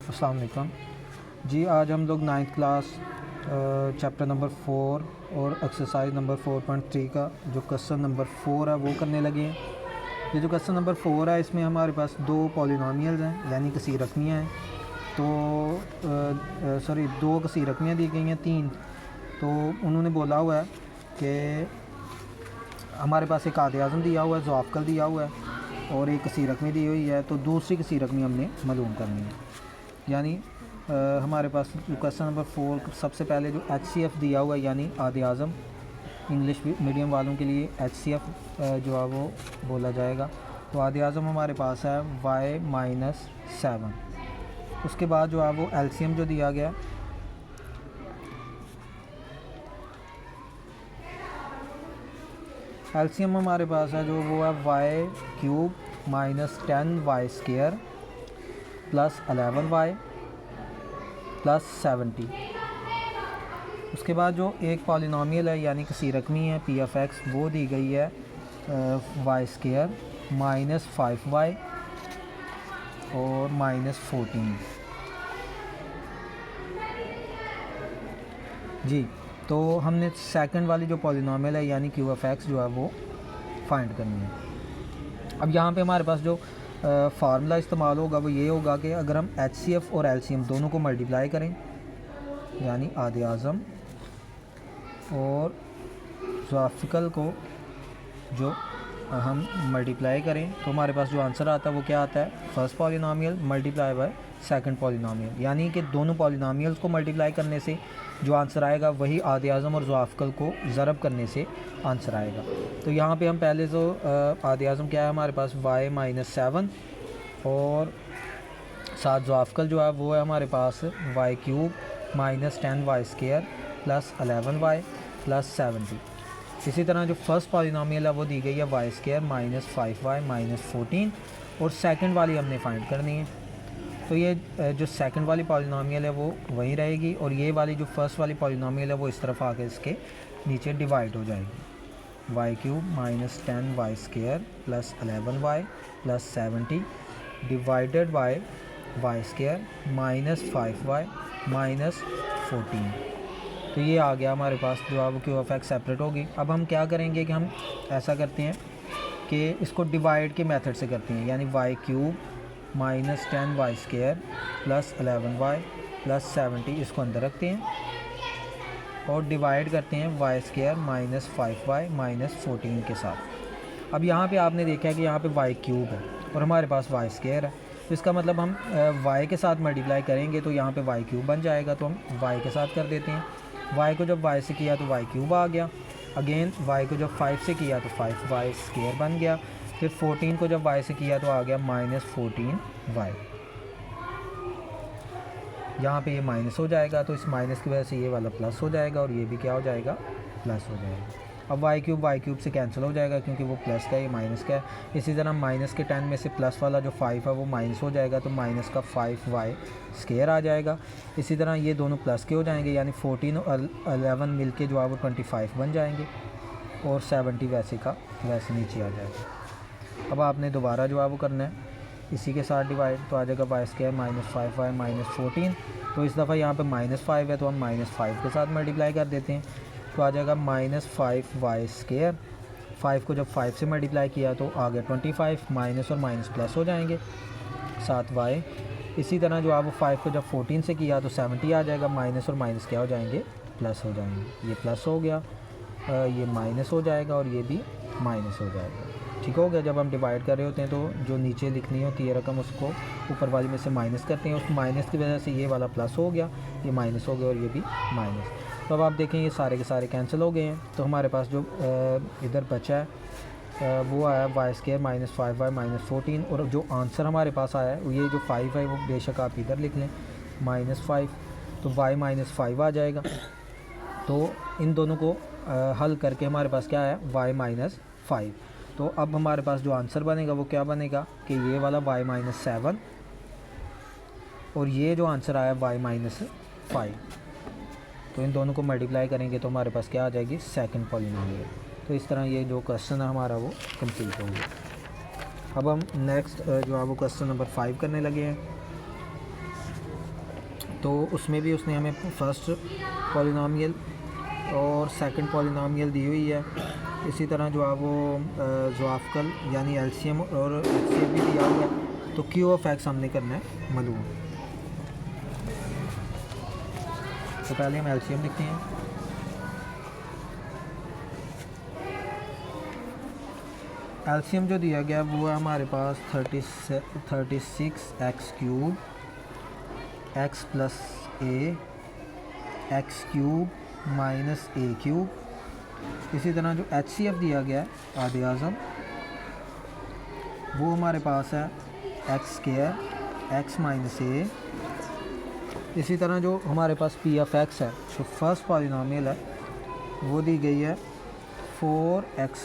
अस्सलाम वालेकुम जी। आज हम लोग 9th क्लास चैप्टर नंबर 4 और एक्सरसाइज नंबर 4.3 का जो क्वेश्चन नंबर 4 है वो करने लगे हैं। ये जो क्वेश्चन नंबर 4 है इसमें हमारे पास दो पॉलिनोमियल्स हैं यानी कसीर रकमियाँ हैं। तो दो कसीर रकमियाँ दी गई हैं तीन। तो उन्होंने बोला हुआ है कि हमारे पास एक आदे आज़म दिया हुआ है, ज़वाफ़िल दिया हुआ है और एक कसीर रकमी दी हुई है। तो दूसरी कसीर रकमी हमने मालूम करनी है। यानी हमारे पास क्वेश्चन नंबर 4 सबसे पहले जो HCF दिया हुआ है यानी आदे आज़म, इंग्लिश मीडियम वालों के लिए HCF जो है वो बोला जाएगा। तो आदे आज़म हमारे पास है y-7। उसके बाद जो है वो LCM जो दिया गया, LCM हमारे पास है जो वो है y³ - 10y² plus 11y plus 70। उसके बाद जो एक पॉलिनोमियल है यानी कसीर रकमी है p(x) वो दी गई है y² - 5y और -14 जी। तो हमने सेकंड वाली जो पॉलिनोमियल है यानी q(x) जो है वो फाइंड करनी है। अब यहाँ पे हमारे पास जो फार्मूला इस्तेमाल होगा वो ये होगा कि अगर हम HCF और LCM दोनों को मल्टीप्लाई करें यानी आदे आज़म और ज़वाफ़िल को जो हम मल्टीप्लाई करें तो हमारे पास जो आंसर आता है वो क्या आता है, first polynomial multiply by second polynomial. यानी कि दोनों पॉलिनोमियल्स को मल्टीप्लाई करने से जो आंसर आएगा वही आदे आज़म और ज़वाफ़िल को ज़रब करने से आंसर आएगा। तो यहाँ पे हम पहले जो आदे आज़म क्या है हमारे पास y-7 और साथ ज़वाफ़िल जो है वो है हमारे पास y³ - 10y² plus 11y plus 70। इसी तरह जो फर्स्ट पॉलिनोमियल है वो दी गई है y² - 5y - 14 और सेकंड वाली हमने फाइंड करनी है। तो ये जो सेकंड वाली पॉलिनोमियल है वो वहीं रहेगी और ये वाली जो फर्स्ट वाली पॉलिनोमियल है वो इस तरफ आके इसके नीचे डिवाइड हो जाएगी। y³ - 10y² plus 11y plus 70 divided by y² - 5y - 14। तो ये आ गया हमारे पास जो अब q(x) सेपरेट होगी। अब हम क्या करेंगे कि हम ऐसा करते हैं कि इसको डिवाइड के मेथड से करते हैं यानी y³ - 10y² plus 11y plus 70 इसको अंदर रखते हैं और डिवाइड करते हैं y² - 5y - 14 के साथ। अब यहाँ पे आपने देखा है कि यहाँ पे y³ है और हमारे पास y² है। तो इसका मतलब हम y के साथ मल्टीप्लाई करेंगे तो यहाँ पे y³ बन जाएगा। तो हम y के साथ कर देते हैं। y को जब y से किया तो y³ आ गया। अगेन y को जब 5 से किया तो 5y² बन गया। फिर 14 को जब y से किया तो आ गया -14y। यहाँ पे ये माइनस हो जाएगा तो इस माइनस की वजह से ये वाला प्लस हो जाएगा और ये भी क्या हो जाएगा, प्लस हो जाएगा। अब y³ से कैंसिल हो जाएगा क्योंकि वो प्लस का है, ये माइनस का है। इसी तरह माइनस के 10 में से प्लस वाला जो 5 है वो माइनस हो जाएगा तो माइनस का 5y² आ जाएगा। इसी तरह ये दोनों प्लस के हो जाएंगे यानी 14 और 11 मिल के जो है वो 25 बन जाएंगे और 70 वैसे का वैसे नीचे आ जाएगा। अब आपने दोबारा जो है वो करना है इसी के साथ डिवाइड, तो आ जाएगा y² - 5y - 14। तो इस दफ़ा यहाँ पे -5 है तो हम -5 के साथ मल्टीप्लाई कर देते हैं तो आ जाएगा -5y²। 5 को जब 5 से मल्टीप्लाई किया तो आ गया 25, माइनस और माइनस प्लस हो जाएंगे 7y। इसी तरह जो आप 5 को जब 14 से किया तो 70 आ जाएगा, माइनस और माइनस क्या हो जाएंगे, प्लस हो जाएंगे। ये प्लस हो गया, ये माइनस हो जाएगा और ये भी माइनस हो जाएगा। ठीक हो गया। जब हम डिवाइड कर रहे होते हैं तो जो नीचे लिखनी होती है रकम उसको ऊपर वाली में से माइनस करते हैं। उस माइनस की वजह से ये वाला प्लस हो गया, ये माइनस हो गया और ये भी माइनस। तो अब आप देखें ये सारे के सारे कैंसिल हो गए हैं। तो हमारे पास जो इधर बचा है वो आया y² - 5y - 14 और जो आंसर हमारे पास आया है ये जो 5 है वो बेशक आप इधर लिख लें -5। तो y - 5 आ जाएगा। तो इन दोनों को हल करके हमारे पास क्या है y - 5। तो अब हमारे पास जो आंसर बनेगा वो क्या बनेगा कि ये वाला y - 7 और ये जो आंसर आया y - 5। तो इन दोनों को मल्टीप्लाई करेंगे तो हमारे पास क्या आ जाएगी, सेकंड पॉलिनोमियल। तो इस तरह ये जो क्वेश्चन है हमारा वो कंप्लीट हो गया। अब हम नेक्स्ट जो है वो क्वेश्चन नंबर 5 करने लगे हैं। तो उसमें भी उसने हमें फर्स्ट पॉलिनॉमियल और सेकंड पॉलिनॉमियल दी हुई है। इसी तरह जो है वो ज़वाफ़कल यानी एलसीएम और एचसीएफ भी दिया हुआ है। तो क्यू ऑफ एक्स हमने करना है मालूम। तो पहले हम एलसीएम लिखते हैं। एलसीएम जो दिया गया वो है हमारे पास 36 X cube X plus A X cube minus A cube. इसी तरह जो एचसीएफ दिया गया है आधे आज़म वो हमारे पास है एक्स स्क्वायर एक्स माइनस ए। इसी तरह जो हमारे पास पी एफ एक्स है जो फर्स्ट पॉलिनॉमियल है वो दी गई है 4x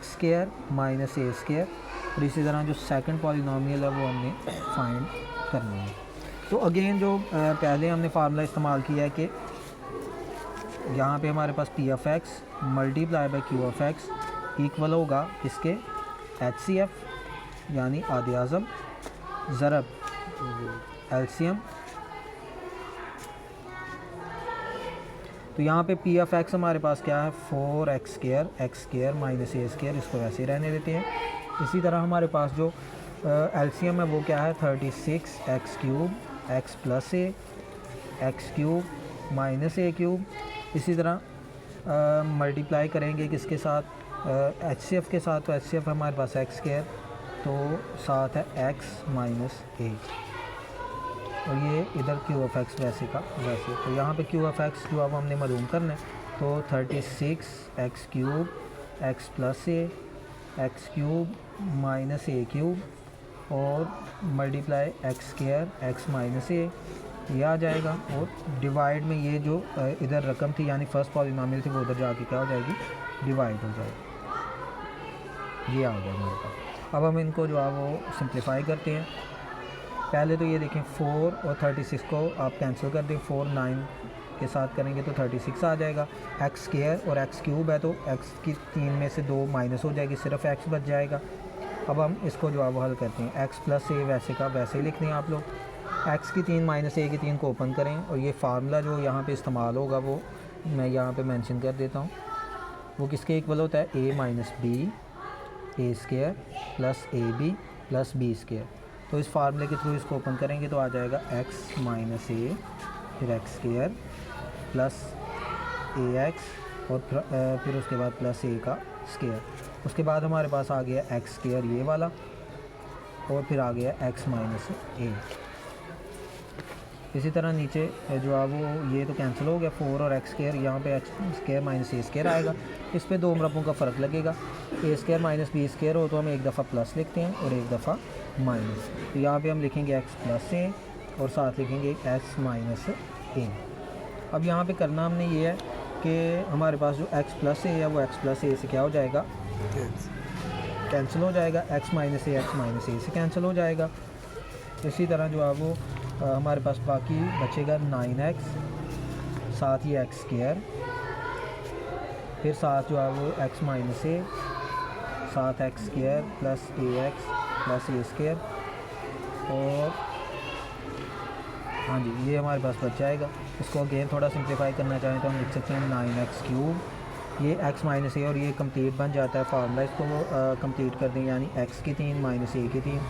स्क्वायर माइनस ए स्क्वायर। और इसी तरह जो सेकंड पॉलिनॉमियल है वो हमने फाइंड करनी है। तो अगेन जो पहले हमने फार्मूला इस्तेमाल किया है कि यहाँ पे हमारे पास P F X multiply by Q F X equal होगा इसके एच सी एफ यानी आधे आज़म ज़रब एलसीएम। तो यहाँ पे पी एफ एक्स हमारे पास क्या है 4x स्क्वायर माइनस ए स्क्वायर, इसको वैसे ही रहने देते हैं। इसी तरह हमारे पास जो एलसीएम है वो क्या है 36 X cube X plus A X cube minus A cube. इसी तरह मल्टीप्लाई करेंगे किसके साथ एच सी एफ के साथ। तो एच सी एफ हमारे पास एक्स स्क्वायर तो साथ है एक्स माइनस ए और ये इधर क्यू एफ एक्स वैसे का वैसे। तो यहाँ पे क्यू एफ एक्स जो अब हमने मालूम करना है तो 36 X cube X plus A X cube minus A cube और multiply X square X minus A ये आ जाएगा। और डिवाइड में ये जो इधर रकम थी यानी फर्स्ट पॉलिनॉमियल थी वो उधर जाके क्या हो जाएगी डिवाइड हो जाएगी। ये आ गया हमारे पास। अब हम इनको जो है वो सिंप्लीफाई करते हैं। पहले तो ये देखें 4 और 36 को आप कैंसिल कर दें। 4 9 के साथ करेंगे तो 36 आ जाएगा। एक्स स्क्वायर और एक्स क्यूब है तो एक्स की 3 में से 2 माइनस हो जाएगी, सिर्फ एक्स बच जाएगा। अब हम इसको जो है वो हल करते हैं। एक्स प्लस ए वैसे का वैसे ही लिख दें आप लोग। एक्स की 3 माइनस ए की 3 को ओपन करें और ये फार्मूला जो यहाँ पे इस्तेमाल होगा वो मैं यहाँ पे मेंशन कर देता हूँ। वो किसके इक्वल होता है A minus B A square plus A B plus B square. तो इस फार्मूले के थ्रू इसको ओपन करेंगे तो आ जाएगा एक्स माइनस ए फिर x square plus A x और फिर उसके बाद प्लस ए का स्क्वायर। उसके बाद हमारे पास आ गया एक्स स्क्वायर ये वाला और फिर आ गया एक्स माइनस ए। इसी तरह नीचे जो है वो ये तो कैंसिल हो गया 4 और एक्स स्क्वायर, यहाँ पे एक्स स्क्वायर माइनस ए स्क्वायर आएगा। इस पे 2 मरबों का फ़र्क लगेगा। ए स्क्वायर माइनस बी स्क्वायर हो तो हम एक दफ़ा प्लस लिखते हैं और एक दफ़ा माइनस। तो यहाँ पे हम लिखेंगे एक्स प्लस ए और साथ लिखेंगे एक्स माइनस ए। अब यहाँ पे करना हमने ये है कि हमारे पास जो एक्स प्लस ए है वो एक्स प्लस ए से क्या हो जाएगा कैंसिल हो जाएगा। एक्स माइनस ए से कैंसिल हो जाएगा। इसी तरह जो है वो हमारे पास बाकी बचेगा 9x साथ ही एक्स स्क्वायर फिर साथ जो है वो एक्स माइनस ए साथ x square plus A x plus A square और हाँ जी ये हमारे पास बच जाएगा। इसको अगेन थोड़ा सिंप्लीफाई करना चाहें तो हम लिख सकते हैं 9x क्यूब ये एक्स माइनस ए और ये कंप्लीट बन जाता है फार्मूला। इसको वो कंप्लीट कर दें यानी एक्स की 3 माइनस ए की 3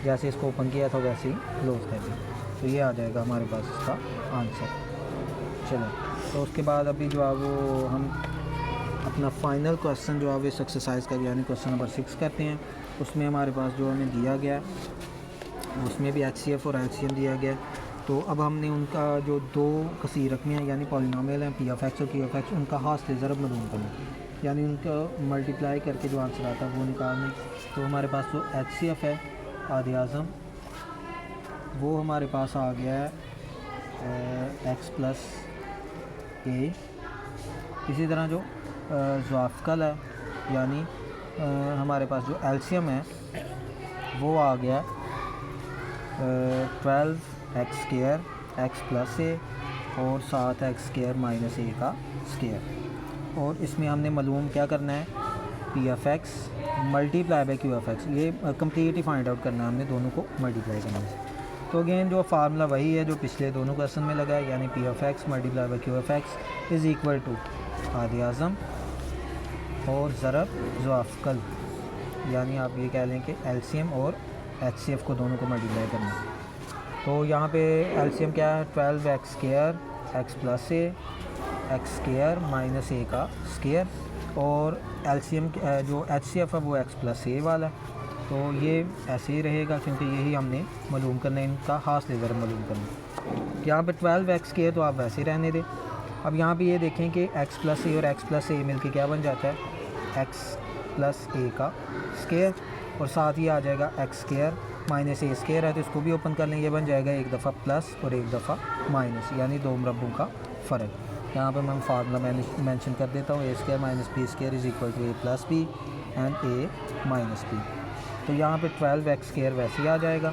जैसे इसको ओपन किया था वैसे ही क्लोज कर दें तो ये आ जाएगा हमारे पास इसका आंसर। चलो तो उसके बाद अभी जो है वो हम अपना फाइनल क्वेश्चन जो है वो इस एक्सरसाइज का यानी क्वेश्चन नंबर 6 करते हैं। उसमें हमारे पास जो हमें दिया गया उसमें भी HCF और LCM दिया गया। तो अब हमने उनका जो 2 कसीर रकमें हैं यानी पॉलिनॉमियल हैं पी एफ एक्स और क्यू एफ एक्स उनका हासिल ज़रब मालूम करना यानी उनका मल्टीप्लाई करके जो आंसर आता है वो निकालना। तो हमारे पास जो HCF है आधे आज़म वो हमारे पास आ गया है एक्स प्लस ए। इसी तरह जो ज़वाफ़कल है यानी हमारे पास जो एलसीएम है वो आ गया 12x स्क्वायर एक्स प्लस ए और साथ एक्स स्क्वायर माइनस ए का स्क्वायर। और इसमें हमने मालूम क्या करना है P F X multiply by Q F x. ये कम्प्लीट ही फाइंड आउट करना है हमने दोनों को मल्टीप्लाई करने से। तो अगेन जो फार्मूला वही है जो पिछले दोनों क्वेश्चन में लगा है, यानी P of X multiply by Q of X is equal to आदि आज़म और ज़रब ज़ुआफ़कल, यानी आप ये कह लें कि एलसीएम और एचसीएफ को दोनों को मल्टीप्लाई करना। तो यहाँ पे एलसीएम क्या है, 12x square x plus A x square minus ए का स्क्वायर, और एलसीएम जो एचसीएफ है वो एक्स प्लस ए वाला है। तो ये ऐसे ही रहेगा क्योंकि यही हमने मालूम करना है, इनका हासिल ज़रा मालूम करना। यहाँ पे 12x स्क्वायर तो आप वैसे रहने दें। अब यहाँ पे ये देखें कि x प्लस ए और x प्लस ए मिल के क्या बन जाता है, x प्लस ए का स्क्वायर, और साथ ही आ जाएगा एक्स स्क्वायर माइनस ए स्क्वायर है तो इसको भी ओपन कर लें, ये बन जाएगा एक दफ़ा प्लस और एक दफ़ा माइनस, यानी दो मरबों का फ़र्क। यहाँ पे मैं फार्मूला मेंशन कर देता हूँ, A square minus B square is equal to A plus B and A minus B. तो यहाँ पे 12x स्क्वायर वैसे ही आ जाएगा,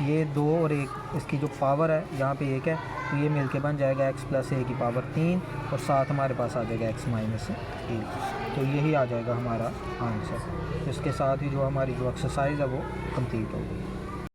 ये 2 और 1 इसकी जो पावर है यहाँ पे 1 है तो ये मिलके बन जाएगा x प्लस ए की पावर 3, और साथ हमारे पास आ जाएगा x माइनस 1। तो यही आ जाएगा हमारा आंसर। इसके साथ ही जो हमारी जो एक्सरसाइज है वो कंप्लीट हो गई।